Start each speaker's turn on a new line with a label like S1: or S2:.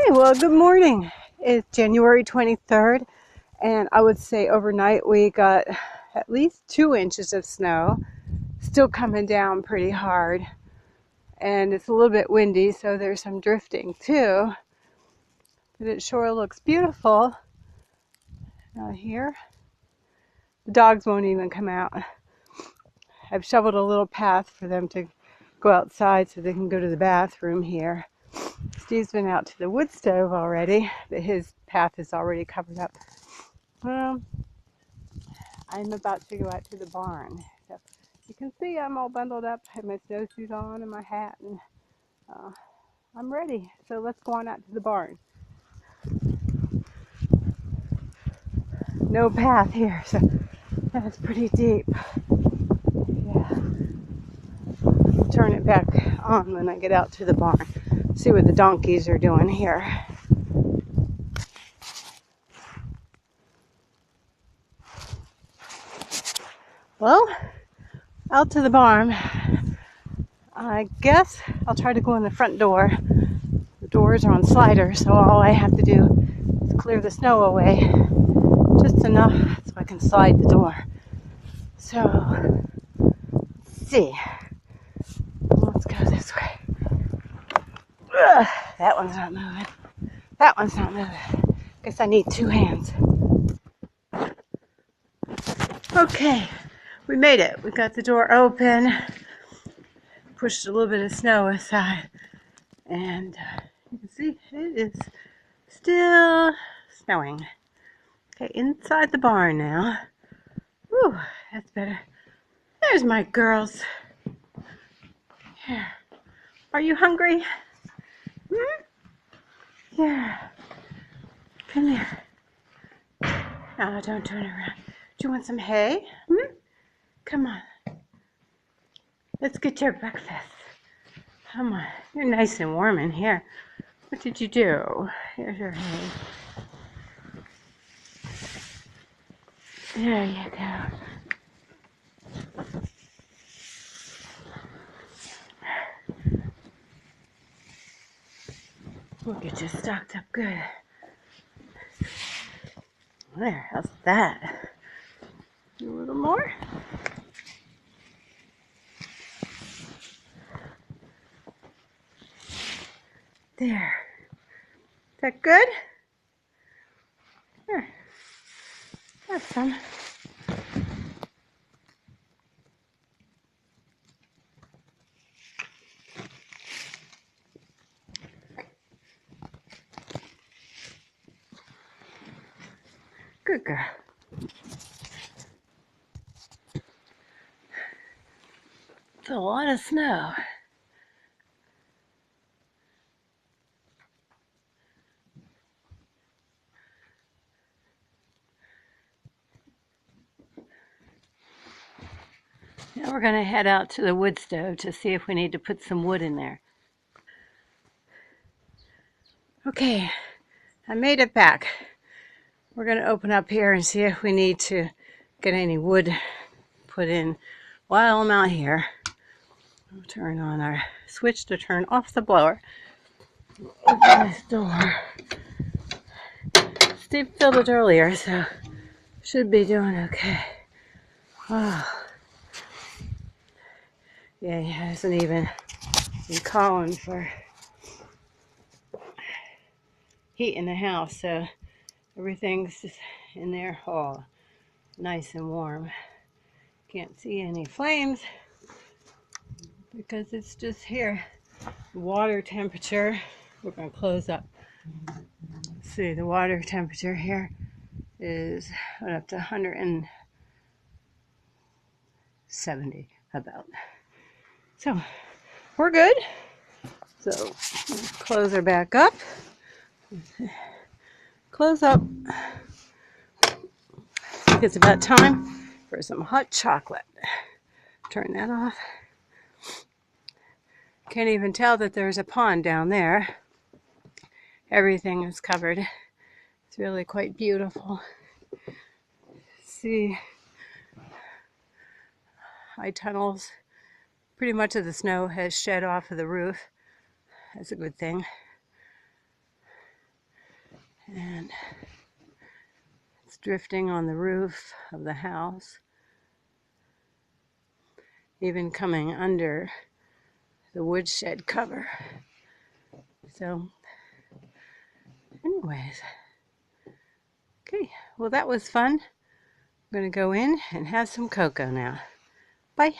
S1: Well, good morning. It's January 23rd, and I would say overnight we got at least 2 inches of snow, still coming down pretty hard. And it's a little bit windy, so there's some drifting too. But it sure looks beautiful out here. The dogs won't even come out. I've shoveled a little path for them to go outside so they can go to the bathroom here. Steve's been out to the wood stove already, but his path is already covered up. Well, I'm about to go out to the barn. So you can see I'm all bundled up. I have my snowsuit on and my hat, and I'm ready. So let's go on out to the barn. No path here, so that's pretty deep. Yeah. Turn it back on when I get out to the barn. See what the donkeys are doing here. Well, out to the barn. I guess I'll try to go in the front door. The doors are on sliders, so all I have to do is clear the snow away. Just enough so I can slide the door. So, let's see. Let's go this way. Ugh, that one's not moving. That one's not moving. Guess I need two hands. Okay, we made it. We got the door open. Pushed a little bit of snow aside. And you can see it is still snowing. Okay, inside the barn now. Whew, that's better. There's my girls. Here. Are you hungry? Yeah. Come here. Oh, don't turn around. Do you want some hay? Come on. Let's get your breakfast. Come on. You're nice and warm in here. What did you do? Here's your hay. There you go. We'll get you stocked up good. There, how's that? A little more. There. Is that good? Here. Have some. Good girl. It's a lot of snow. Now we're going to head out to the wood stove to see if we need to put some wood in there. Okay, I made it back. We're going to open up here and see if we need to get any wood put in while I'm out here. We'll turn on our switch to turn off the blower. Open this door. Steve filled it earlier, so should be doing okay. Oh. Yeah, he hasn't even been calling for heat in the house, so everything's just in there all nice and warm. Can't see any flames because it's just here. Water temperature, we're going to close up. Let's see, the water temperature here is up to 170 about. So we're good. So close her back up. Close up. I think it's about time for some hot chocolate. Turn that off. Can't even tell that there's a pond down there. Everything is covered. It's really quite beautiful. See, high tunnels. Pretty much of the snow has shed off of the roof. That's a good thing. And it's drifting on the roof of the house, even coming under the woodshed cover. So, anyways, okay, well, that was fun. I'm going to go in and have some cocoa now. Bye.